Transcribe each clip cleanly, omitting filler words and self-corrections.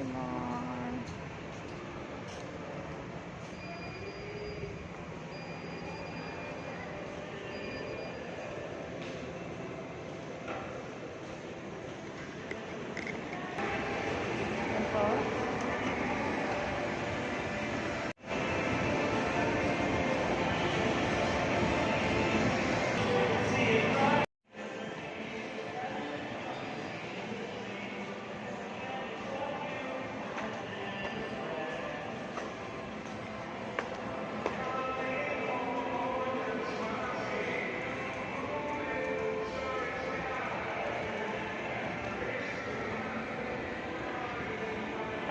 Timor. Yan po.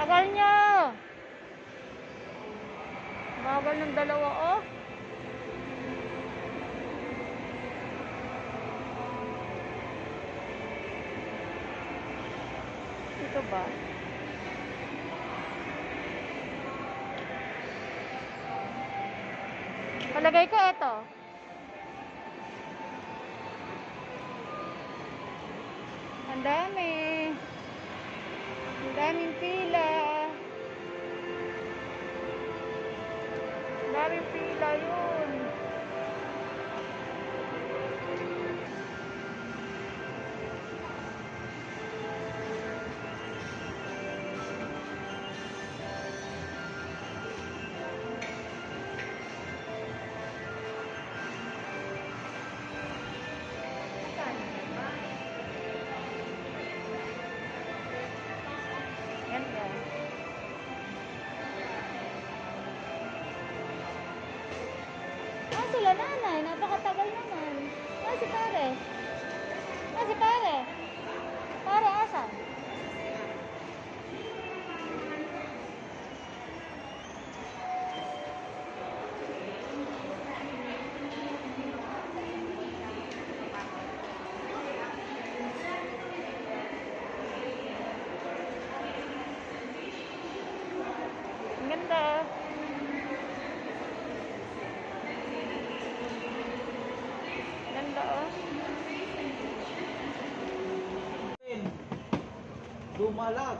Tagal niya. Bagal ng dalawa, oh. Ito ba? Palagay ko ito. Ang dami. Ang daming pila. Ang daming pila yun. Yan yan. Sila nanay, napakatagal naman. Si pare. Si pare. Pare, asan? Ang ganda. Ganda, oh. Dumalag.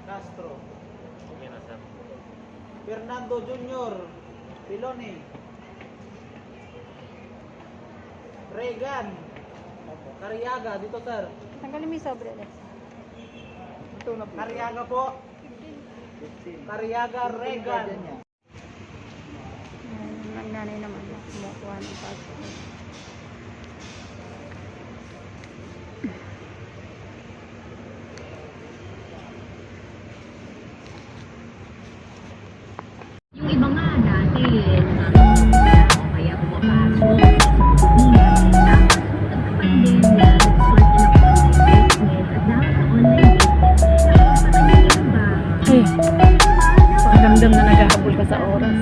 Castro. Okay na, sir. Fernando Jr. Piloni. Regan. Cariaga. Dito, sir. Tanggalin mo yung sobre, Alex. Ito na po. Cariaga po. Cariaga Regan. Ang nanay naman na kumukuha ng passport. Yung iba nga dati, kaya pumapasok. Tapos, nagka-pandemya, nag-start na ng online business. At dahil sa online business, nakapatay yung iba. Ay, pakiramdam na naghahabol ka sa oras.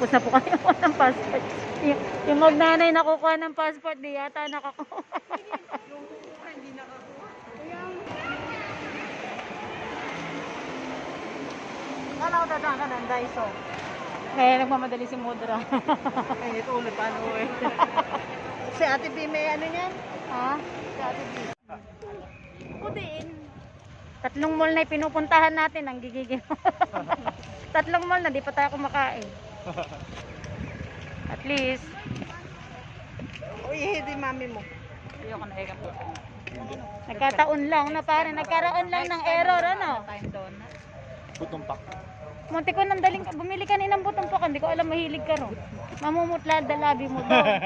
Tapos na po kami kuha ng passport. Yung magnanay nakukuha ng passport, di yata nakakuha. Hindi nakakuha. Kala ko dadaan ka ng Daiso. Kaya nagmamadali si Mudra. Ay, ito ulit. Paano eh? Si Ate B may ano niyan? Ha? Si Ate B. Ako din. 3 mall na pinupuntahan natin, ang gigigil. 3 mall na, di pa tayo kumakain. At least, Uy, di mami mo. ayoko na eka po. Nagkataon lang na pare, nagkaroon lang ng error, ano? Putumpak. Munti ko nang daling, bumili ka ng butong pa, hindi ko alam mahilig ka ron. Mamumutla dalabi mo doon.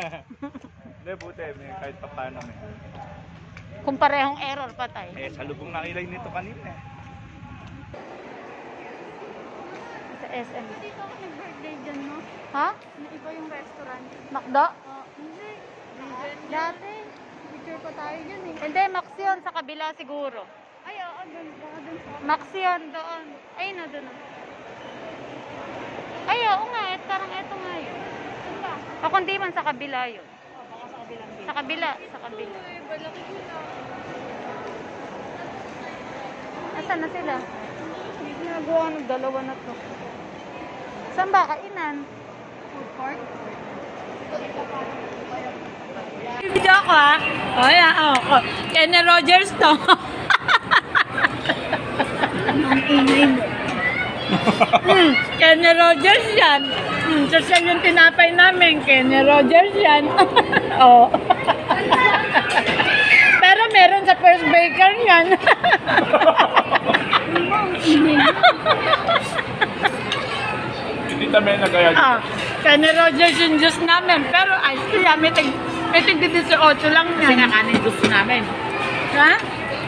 Hindi, buti. May kahit pa paano may. Kung parehong error, patay. Eh, salubong na kilay nito kanina eh. Sa SM. Dito ako nag-birthday dyan, no? Ha? Iba yung restaurant. Makdo? Hindi. Dati. Picture pa tayo dyan eh. Hindi, Max yun, sa kabila siguro. Ay, oo, dun. Baka dun sa... Max yun, doon. Ay, no, doon. Ay, oo nga, parang eto nga yun. Saan ba? O kundi man sa kabila yun. Baka sa kabilang gate. Sa kabila, sa kabila. Uy, balaki ko na. Nasaan na sila? Ginagawa ng dalawa na to. Saan ba kainan? Food court? Video ako ha? O yan, ako. Kenny Rogers to. Ang ingay mo. Kenny Rogers yan. Social yung tinapay namin. Kenny Rogers yan. Oo. Pero meron sa First Baker yan. Hindi kami nagaya dito. Kenny Rogers yung juice namin. Pero ay, siya, may tig 18 lang yan. Kasi nga kanin gusto namin. Ha?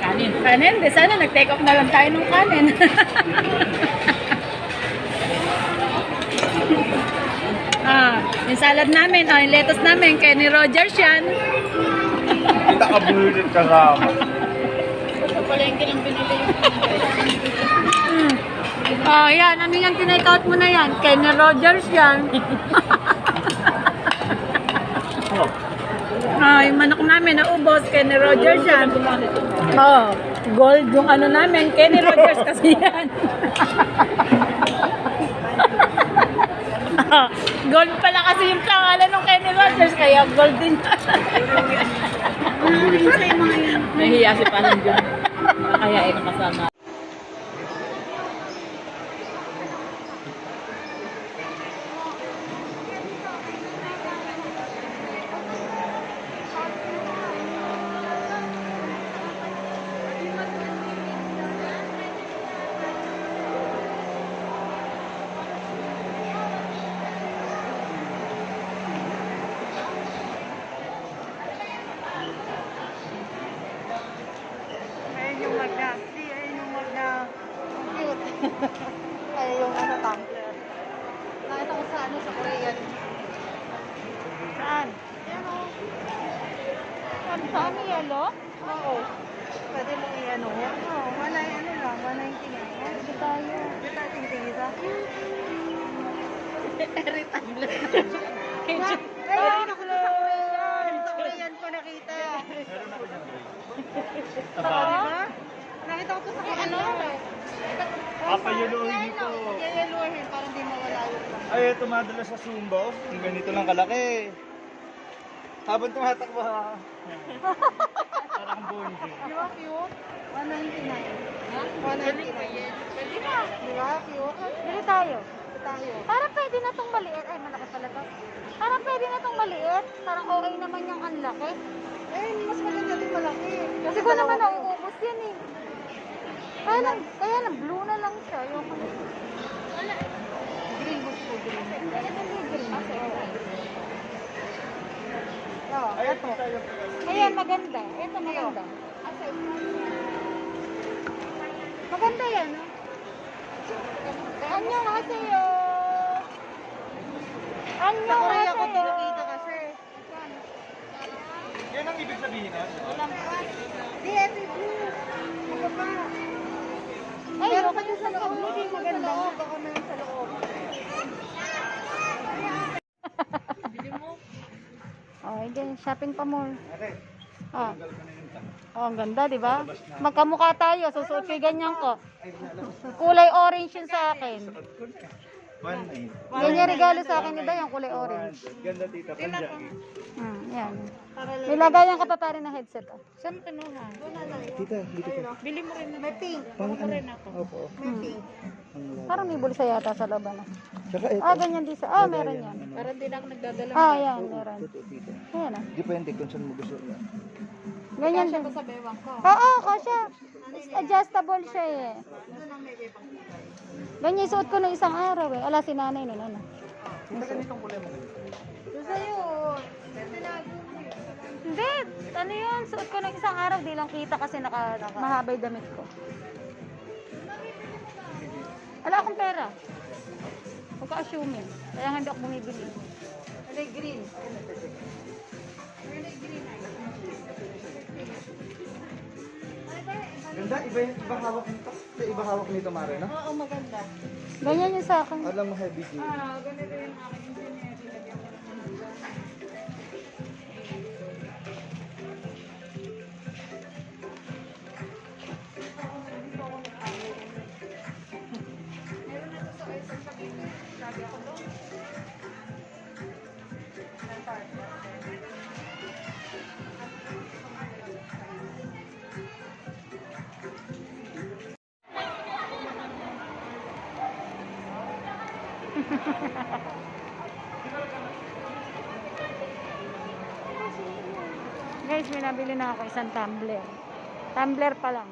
Kanin. Kanin? Di sana nag-take off na lang tayo ng kanin. Yung salad namin, yung lettuce namin, Kenny Rogers yan. Kita ka bulit kasama. Sa palengke lang binili yung... Yan, ano yan, tinake out mo na yan? Kenny Rogers yan. Yung manok namin, naubos, Kenny Rogers yan. Gold yung ano namin, Kenny Rogers kasi yan. Gold pala kasi yung pangalan ng Kenny Rogers, kaya gold din. Nahiya si Palang dyan. Kaya eh, kasama. Ayun yung magna. Di, ayun yung magna. Ang cute. Ayun yung ano, tumbler. Nakita ko sa ano, sa Korean. Saan? Ayan o. Saan yelo? Oo. Pwede mo i-ano. Oo, ano lang, 190 nga. Hindi tayo. Dito tayo tingisa. Every time. Ayun, ako sa Korean. Sa Korean ko nakita. Diba? Nakita ko to sa Korean. Papayuluhin niyo po. Yayaluhin para hindi mawala yung Ay, ito madala sa Zumba. Yung ganito lang kalaki. Habang tumatakbo ha. Parang bonji. Di ba cute? 199. Ha? 199. Pwede na. Di ba cute? Bili tayo. Ito tayo. Parang pwede na tong maliit. Ay, malaki pala to. Parang pwede na tong maliit. Parang okay naman yung ang laki. Eh, mas maganda din malaki. Kasi ko naman nauubos yan eh. Kaya lang, blue na lang siya. Yung wala. Green gusto, green. Kaya hindi green. Kasi okay. Oo, ito. Ayan, maganda. Ito maganda. Maganda yan, no? Annyeonghaseyo. Sa Korea ko ito Annyeonghaseyo. nakita kasi. Yan ang ibig sabihin ha? Di, ito yung blue. Maganda. Ay, Meron okay pa din sa loob. Hindi maganda. Baka meron sa loob. Ay, ganyan. Shopping pa mall. Ate, Ah. tanggal ko na yung tanong. Oh, ang ganda, di ba? Magkamukha tayo. Susuot ko yung ganyan ko. Ay, nalabas na. Kulay orange yun sa akin. Suot ko na. 1.9. Ganyan regalo sa akin ni Day, yung kulay orange. Ganda tita, panjagi. Yan. May lagayan ka pa pa rin na headset. Oh. Saan kinuha? Tita, dito ka. Bili mo rin. May pink. Pang ano? ako. Opo. May pink. Parang may bulsa yata sa loob. Ano? Tsaka ito. Ah, ganyan din sa... Ah, meron yan. Parang di na ako nagdadala. Ah, yan, meron. Totoo, tita. Ayan ah. Depende kung saan mo gusto na. Ganyan din. Sa bewang ko. Oo, kasya. Adjustable siya eh. Ganyan suot ko nung isang araw eh. Ala, si nanay nun, ano. Tita, ganitong kulay mo. Doon sa'yo. Hindi, ano yun, suot ko nung isang araw, di lang kita kasi mahabay damit ko. Wala akong pera. Huwag ka assuming. Kaya hindi ako bumibili. Ano yung green? Ganda, iba hawak nito. Iba hawak nito, Mare, no? Oo, maganda. Ganyan yung sa akin. Alam mo, heavy duty. Ganito yung aking engineer. Guys, may nabili na ako isang tumbler. Tumbler pa lang.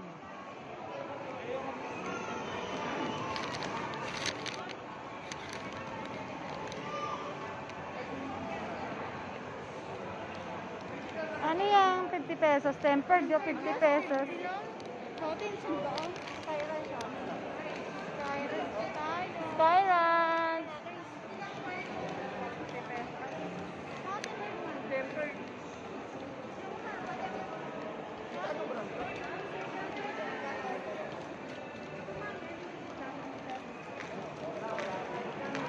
Ano yan? 50 pesos. Tempered yung 50 pesos. Skyline.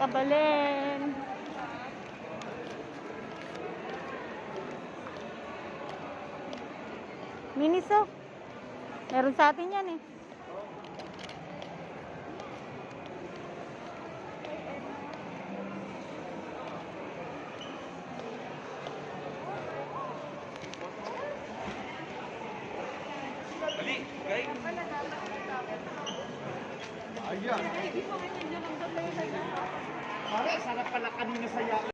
Kabalen. Miniso. Meron sa atin yan eh. Ayan. Mare, sarap pala kanina sa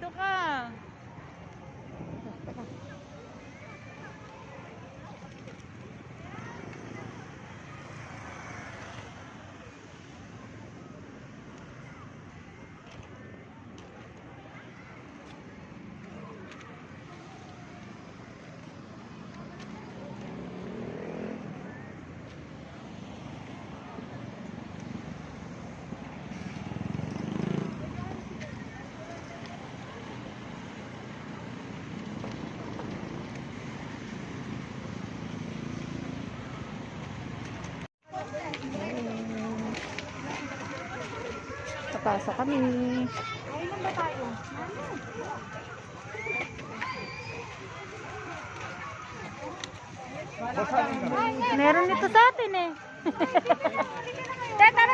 dito ka. Papasok kami. Ayun ba tayo? Meron nito sa atin eh.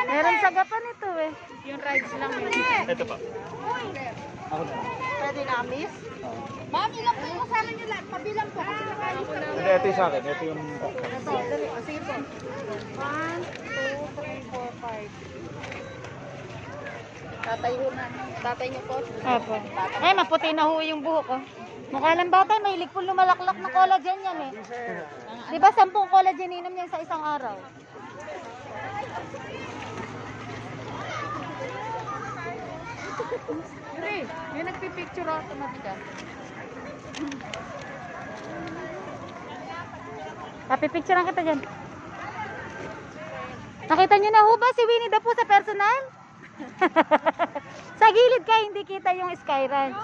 Meron sa gapan ito eh. Yung rides lang yun. Ito pa. Ako na. Pwede na, miss? Ma'am, ilang po kasama niyo lahat? Pabilang po kasi nakalis na. Hindi, ito yung sa akin. Ito yung... Ito, dali. O, sige po. 1, 2, 3, 4, 5. Tatay niyo po? Opo. Ay, maputi na ho yung buhok oh. Mukha ng bata, may po lumalaklak na collagen yan eh. Di ba 10 collagen inom yan sa isang araw? Pre, may nagpipicture automatic ah. Papipicturean kita dyan. Nakita nyo na ho ba si Winnie the Pooh sa personal? Sa gilid ka, hindi kita yung Sky Ranch.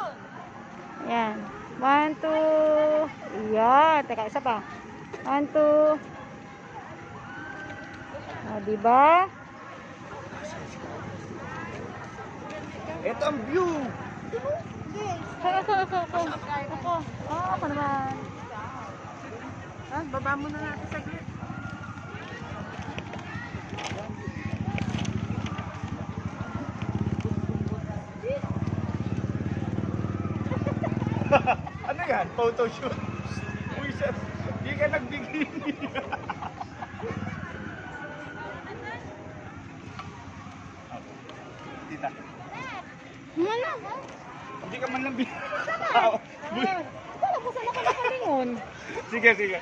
Yan. 1, 2. Yan. Teka, isa pa. 1, 2. O, diba? Ito ang view! Ako. Ako naman. Ah, baba muna natin saglit. Ano yan? Photoshoot? Uy, sir. Di ka nagbigay. Hindi na. Hindi ka man lang bigay. Tapos ano ka nakalingon? Sige, sige.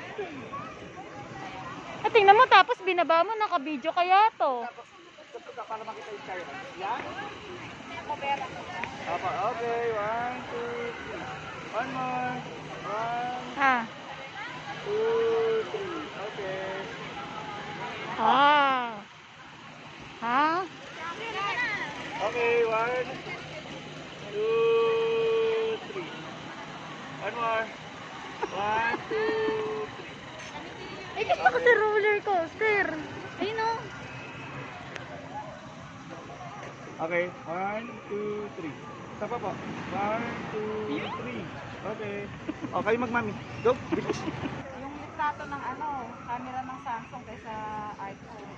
At tingnan mo, tapos binaba mo, naka-video kaya to. Para makita yung kayo. Yan. Apa, okay. 1, 2, 3. One more. 1, Ha? 2, 3. Okay. Ah. Ha? Okay, 1, 2, 3. One more. 1, 2, 3. Ay, gusto ko sa roller coaster. Ayun o. Okay, 1, 2, 3. Isa pa po. 1, 2, 3. Okay. Okay, magmami. Go. Bilis. Yung litrato ng camera ng Samsung kaysa iPhone.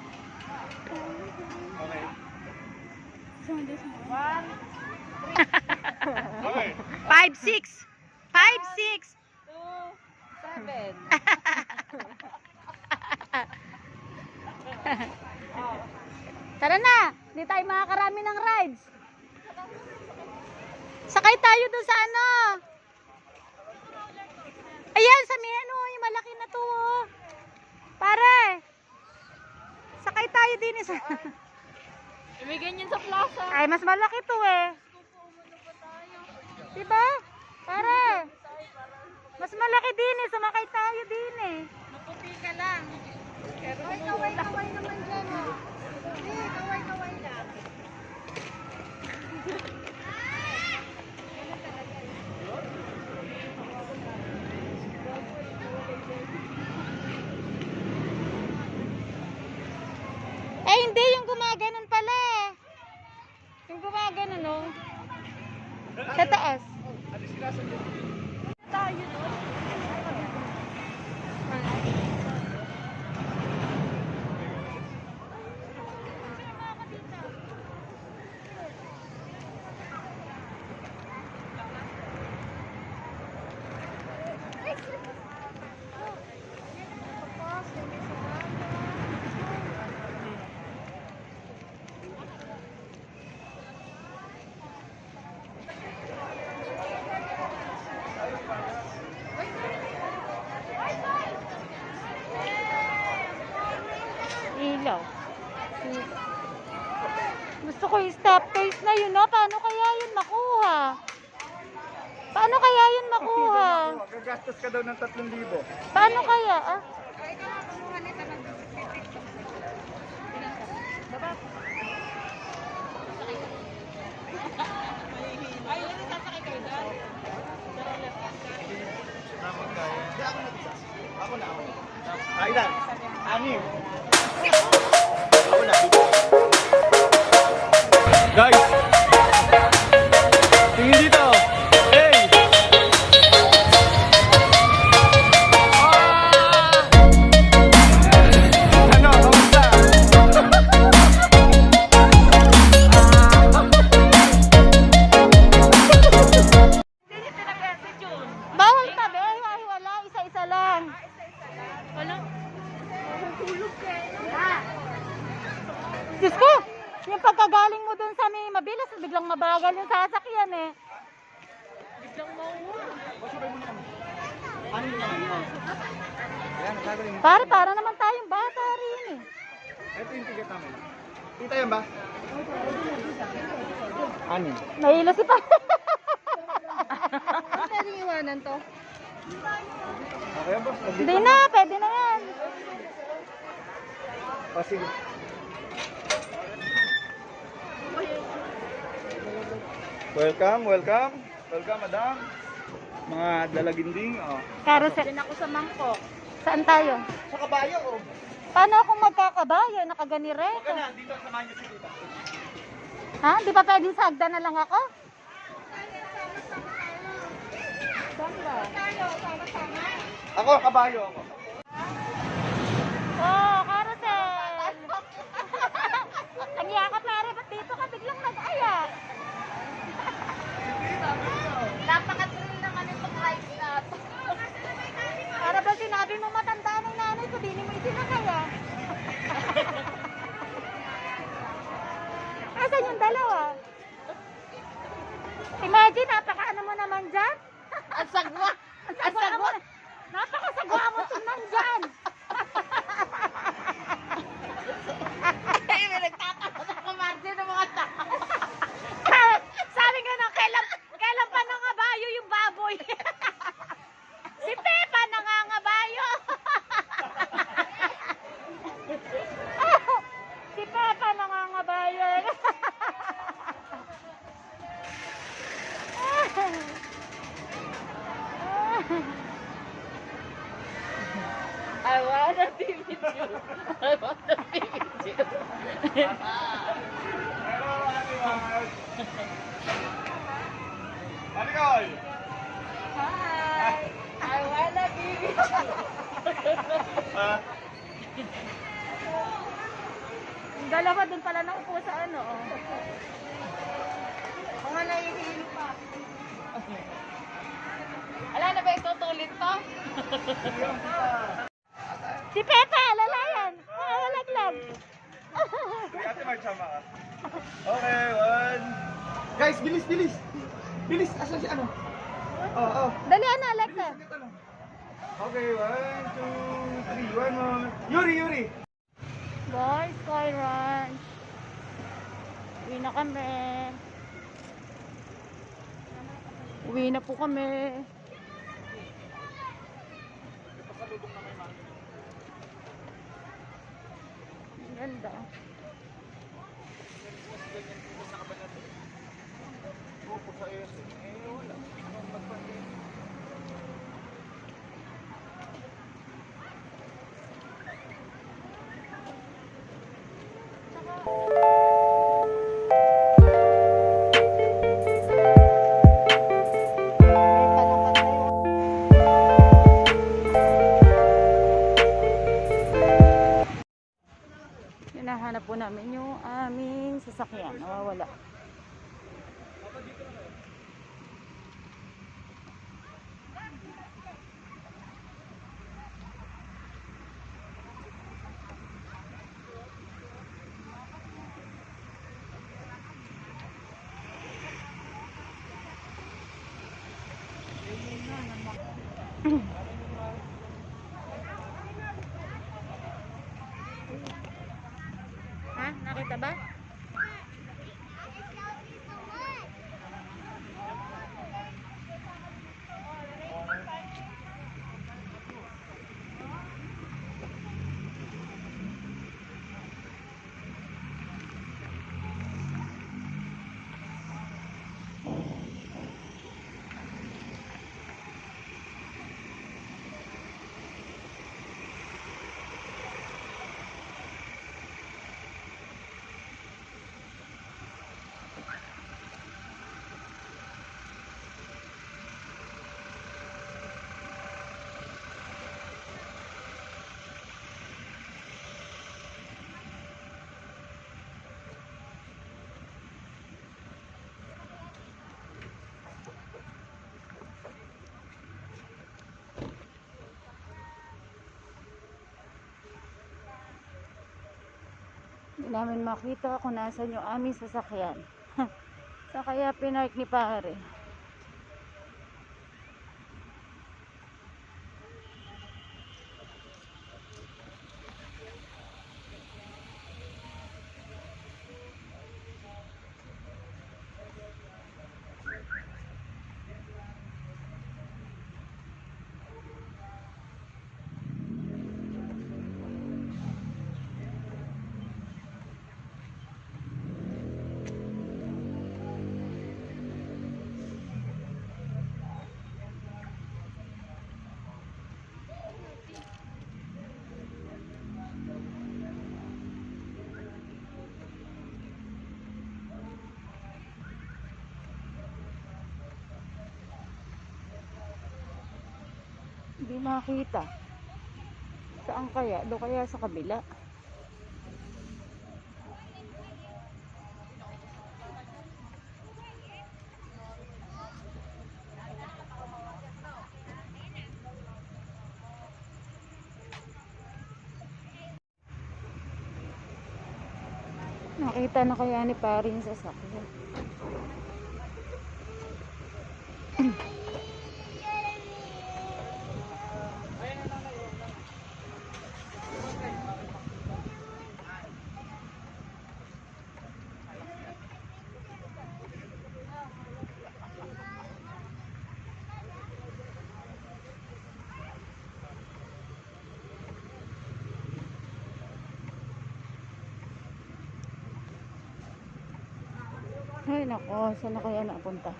Okay. 1, Okay. 5, 6. 5, 6. 2, 7. Tara na. Hindi tayo makakarami ng rides. Sakay tayo dun sa ano. Ayan, sa may ano, yung malaki na to. Oh. Pare. Sakay tayo din sa... May ganyan sa plaza. Ay, mas malaki to eh. Diba? Pare. Mas malaki din eh. Sumakay tayo din eh. Maputi ka lang. Pero kaway-kaway naman dyan. Hindi, kaway-kaway lang. Eh, hindi. Yung gumaganon pala eh. Yung gumaganon oh. Sa taas. Tayo doon. yun na, paano kaya yun makuha? Paano kaya yun makuha? Gagastos ka daw ng 3,000. Paano kaya? Ah? Ako na. Ilan? 6. Guys! Tingin dito! Hey! Ano? Kamusta? Bawal tabi. Ay, wala. Isa-isa lang. Diyos ko! Yung pagkagaling mo dun sa may mabilis, biglang mabagal yung sasakyan eh. Ayan, nagkagaling. Pare, para naman tayong bata rin eh. Ito yung ticket namin. Kita yan ba? Ano? Nahilo si pa. Pwede iwanan to. Okay ba? Hindi na, pwede na yan. Oh, sige. Welcome, welcome. Welcome, madam. Mga dalaginding. Oh. Carousel. Din ako sa mangkok. Saan tayo? Sa kabayo, oh. Paano akong magkakabayo? Nakaganireto. Huwag ka na, dito samahan niyo si tita. Ha? Di ba pwedeng sagda na lang ako? Ako, kabayo ako. Oh, carousel. Ang yakap pare, ba't dito ka biglang nag-aya? Napaka-thrill naman itong rides na to. Para ba sinabi mo matanda ng nanay ko, di mo isinakaya? Asan yung dalawa? Imagine, napaka-ano mo naman dyan? Ang sagwa! Ang sagwa! Napakasagwa mo tingnan dyan! Ay, may nagtatakot ako, Martin, ng mga tao. Sabi nga na, kailan pa nangabayo yung baboy? Si Pepa nangangabayo! Si Pepa nangangabayo! I wanna be with you. I wanna be with you. Hello, Ate Mark. Ate Koy. Hi. I wanna be with you. Ah, Yung dalawa dun pala naupo sa ano. Oh. Mga nahihilo pa. Ala na ba yung tutulit pa? Si Pepa, lalayan! Laglag! Sige, Ate Mark, sama ka. Okay, 1. Guys, bilis, bilis. Bilis, asan si ano? Oh. Dali na, Alexa! Okay, 1, 2, 3. One more. Yuri! Boys, Sky Ranch. Uwi na kami. Uwi na po kami. Ang ganda. Hinahanap po namin yung aming sasakyan. Nawawala. Ha? Nakita ba? namin makita kung nasan yung aming sasakyan. So kaya pinark ni pare. Hindi makita. Saan kaya? Doon kaya sa kabila? Nakita na kaya ni paring sasakyan? Ay nako, saan na kaya napunta?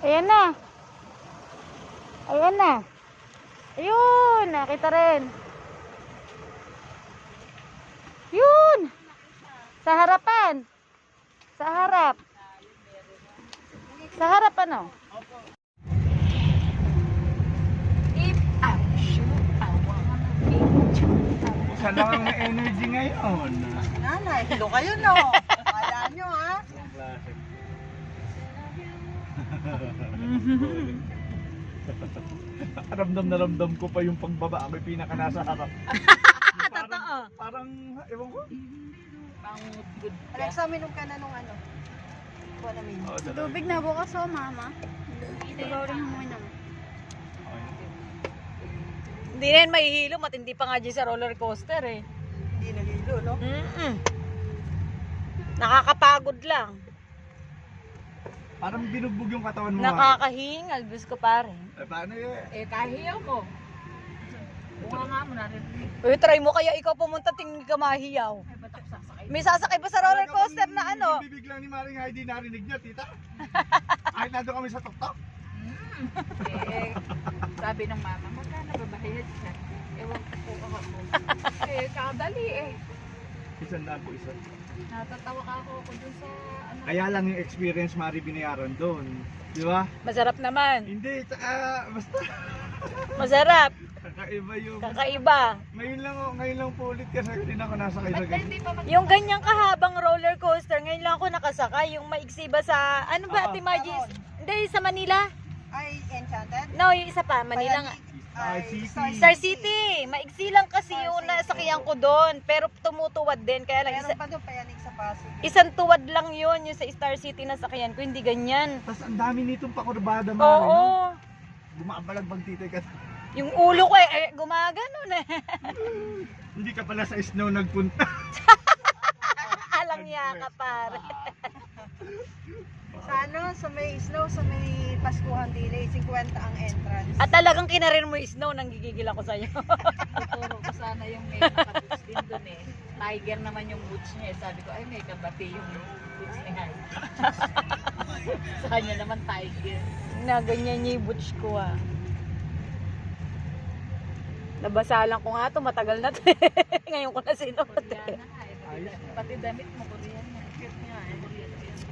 Ayan na. Ayan na. Ayun, nakita rin. Yun! Sa harapan. Sa harap. Sa harap ano? Isa lang ang energy ngayon. Nanay, hilo kayo no. Kaya nyo ha. Ramdam na ramdam ko pa yung pagbaba. Ako'y pinaka nasa harap. Parang, ewan ko. Alexa, minom ka na nung ano. Buwan namin. Oh, Tubig na bukas oh, mama. Ikaw rin mo na. Hindi na yan mahihilo, matindi pa nga dyan sa roller coaster eh. Hindi nalilo, no? Nakakapagod lang. Parang binugbog yung katawan mo. Nakakahingal, Diyos ko pare. Paano yun? Eh, kahiyaw ko. Bunga nga mo natin. Uy, try mo kaya ikaw pumunta, tingin ka mahiyaw. May sasakay ba sa roller coaster na ano? Yung bibig lang ni Maring Heidi narinig niya, tita. Kahit nandun kami sa tuktok. Eh, sabi ng mama, magkano ba bayad siya? Ewan ko ako. Eh, kadali eh. Isang daan po, isa. Natatawa ka ako dun sa ano. Kaya lang yung experience Mari binayaran doon. Di ba? Masarap naman. Hindi, tsaka basta. Masarap. Kakaiba yung... Kakaiba. Ngayon lang po ulit kasi hindi na ako nasakay sa ganyan. Hindi pa Yung ganyang kahabang roller coaster, ngayon lang ako nakasakay. Yung maiksi ba sa, ano ba, Ate Margie? Hindi, sa Manila. Ay, Enchanted? No, yung isa pa, Manila nga. Star City. Maiksi lang kasi yung nasakyan ko doon. Pero tumutuwad din. Kaya lang, Meron pa doon, payanig sa Pasig. isang tuwad lang yun. Yung sa Star City na sakyan ko, hindi ganyan. Tapos ang dami nitong pakurbada Mari. Oo. No? Bumabalagbag tita ka. Yung ulo ko gumaganon eh. Hindi ka pala sa snow nagpunta. Alang niya ka pare. Sa ano, sa may snow, sa may Paskuhan Delay, 50 ang entrance. At talagang kinarir mo yung snow, nanggigigil ako sa'yo. tuturo ko sana yung may nakaboots din dun eh. Tiger naman yung boots niya eh. Sabi ko, ay may kabati yung boots ni Heidi. Sa kanya naman tiger. Na ganyan niya yung butch ko ah. Nabasalan ko nga to, matagal na to. Ngayon ko na sinuot eh. Koreana nga eh. Pati damit mo, Koreana. Cute nga eh.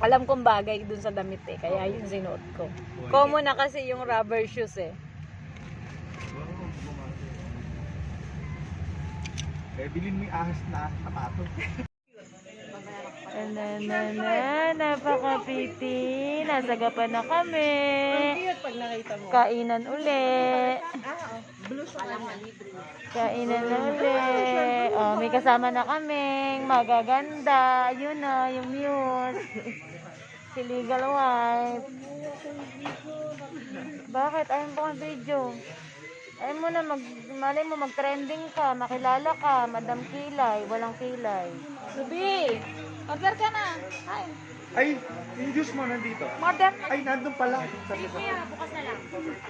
Alam kong bagay dun sa damit eh, kaya yun sinuot ko. Common na kasi yung rubber shoes eh. Eh, bilhin mo yung ahas na tapato. Napaka-pretty. Nasagapan na kami. Cute pag nakita mo. Kainan uli. Blue sa kanya. Kainan na uli. Oh, may kasama na kaming magaganda. Yun na, yung muse. Si Legal Wife. Bakit? Ayaw mo kang video. Ayaw mo na, malay mo, mag-trending ka, makilala ka, Madam Kilay, walang kilay. Ruby, order ka na. Hi. Ay, yung juice mo nandito. Modern. Ay, nandun pala. Sabi ko. Bukas na lang.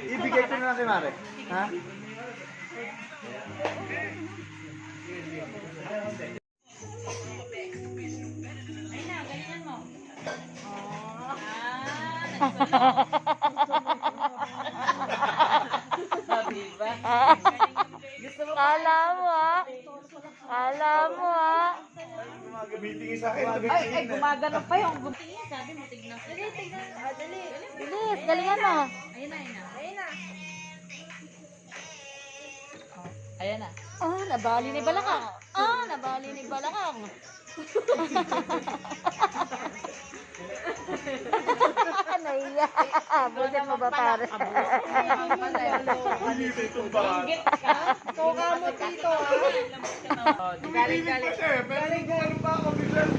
Ibigay ko na lang kay Mare. Ha? Kala mo ah. Gagamitin sa akin. Ay, gumagano pa yung Bilis, galingan mo. Ayan na. Nabali ni Balakang. Nabali ni Balakang. Naiya. Buset mo ba pare? Hindi itong bahan. Kukamot dito ha. Galing pa siya. Pero kung ano pa ako, biglang